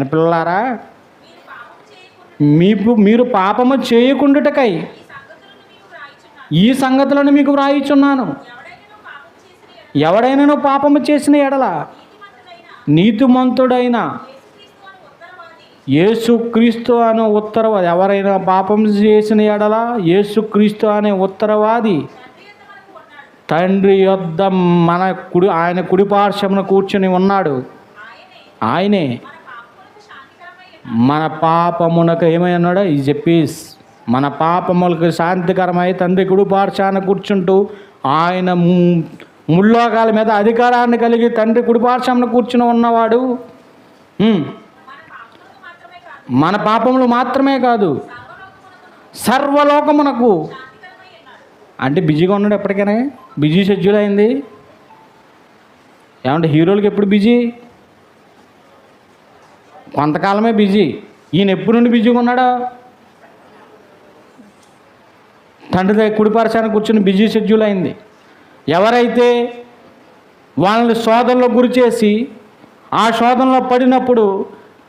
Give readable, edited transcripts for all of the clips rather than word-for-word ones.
పిల్లలారా, మీరు పాపము చేయకుండుటకై ఈ సంగతులను మీకు వ్రాయిచున్నాను. ఎవడైనా పాపము చేసిన ఎడల నీతిమంతుడైన యేసుక్రీస్తు అనే ఉత్తరవాది, ఎవరైనా పాపం చేసిన ఎడల యేసుక్రీస్తు అనే ఉత్తరవాది తండ్రి యొద్ద ఆయన కుడి పార్శ్వమున కూర్చుని ఉన్నాడు. ఆయనే మన పాపమునకు ఏమైనాడో ఈ చెప్పీస్, మన పాపములకు శాంతికరమై తండ్రి కుడి పార్శ్వాన కూర్చుంటూ ఆయన ముల్లోకాల మీద అధికారాన్ని కలిగి తండ్రి కుడి పార్శ్వమున కూర్చుని ఉన్నవాడు మన పాపములు మాత్రమే కాదు సర్వలోకమునకు. అంటే బిజీగా ఉన్నాడు. ఎప్పటికైనా బిజీ షెడ్యూల్ అయింది. ఏమంటే హీరోలకి ఎప్పుడు బిజీ? కొంతకాలమే బిజీ. ఈయన ఎప్పుడు నుండి బిజీగా ఉన్నాడా? తండ్రి దగ్గర కుడిపార్శ్వాన కూర్చుని బిజీ షెడ్యూల్ అయింది. ఎవరైతే వాళ్ళని శోధనలో గురి చేసి ఆ శోధనలో పడినప్పుడు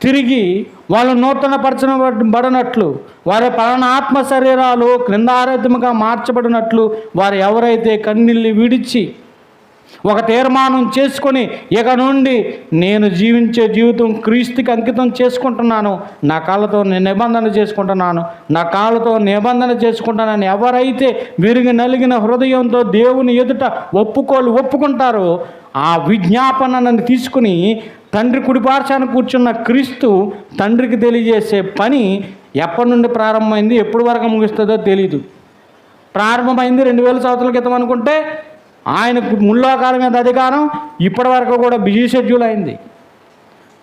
తిరిగి వాళ్ళు నూతనపరచబడినట్లు, వారి పలానా ఆత్మ శరీరాలు క్రిందారోగ్యముగా మార్చబడినట్లు వారు ఎవరైతే కన్నీళ్ళు విడిచి ఒక తీర్మానం చేసుకొని ఇక నుండి నేను జీవించే జీవితం క్రీస్తుకి అంకితం చేసుకుంటున్నాను, నా కాళ్ళతో నేను నిబంధన చేసుకుంటున్నాను, నా కాళ్ళతో నిబంధన చేసుకుంటానని ఎవరైతే విరిగి నలిగిన హృదయంతో దేవుని ఎదుట ఒప్పుకుంటారో ఆ విజ్ఞాపనను తీసుకుని తండ్రి కుడిపార్శ్వాన కూర్చున్న క్రీస్తు తండ్రికి తెలియజేసే పని ఎప్పటి నుండి ప్రారంభమైంది, ఎప్పటి వరకు ముగిస్తుందో తెలీదు. ప్రారంభమైంది 2000 సంవత్సరాల క్రితం అనుకుంటే ఆయనకు ముల్లోకాల మీద అధికారం ఇప్పటి వరకు కూడా బిజీ షెడ్యూల్ అయింది.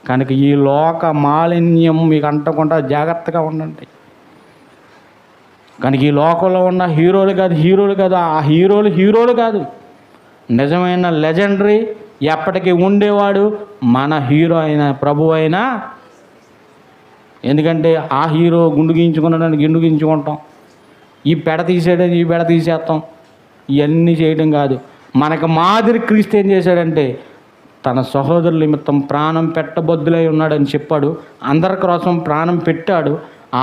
కనుక ఈ లోక మాలిన్యం మీకు అంటకుండా జాగ్రత్తగా ఉండండి. కనుక ఈ లోకంలో ఉన్న హీరోలు కాదు, ఆ హీరోలు కాదు. నిజమైన లెజెండరీ ఎప్పటికీ ఉండేవాడు మన హీరో అయిన ప్రభు అయినా. ఎందుకంటే ఆ హీరో గుండు గీయించుకుంటాం, ఈ పెడ తీసేయడం, ఈ పెడ తీసేస్తాం, ఇవన్నీ చేయడం కాదు. మనకు మాదిరి క్రీస్తు ఏం చేశాడంటే తన సహోదరుల నిమిత్తం ప్రాణం పెట్టబద్దులై ఉన్నాడని చెప్పాడు. అందరి కోసం ప్రాణం పెట్టాడు.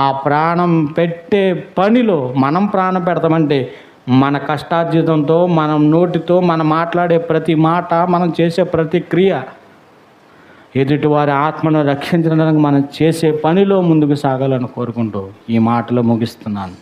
ఆ ప్రాణం పెట్టే పనిలో మనం ప్రాణం పెడతామంటే మన కష్టార్జితంతో, మనం నోటితో, మనం మాట్లాడే ప్రతి మాట, మనం చేసే ప్రతి క్రియ ఎదుటి వారి ఆత్మను రక్షించడానికి మనం చేసే పనిలో ముందుకు సాగాలని కోరుకుంటూ ఈ మాటలో ముగిస్తున్నాను.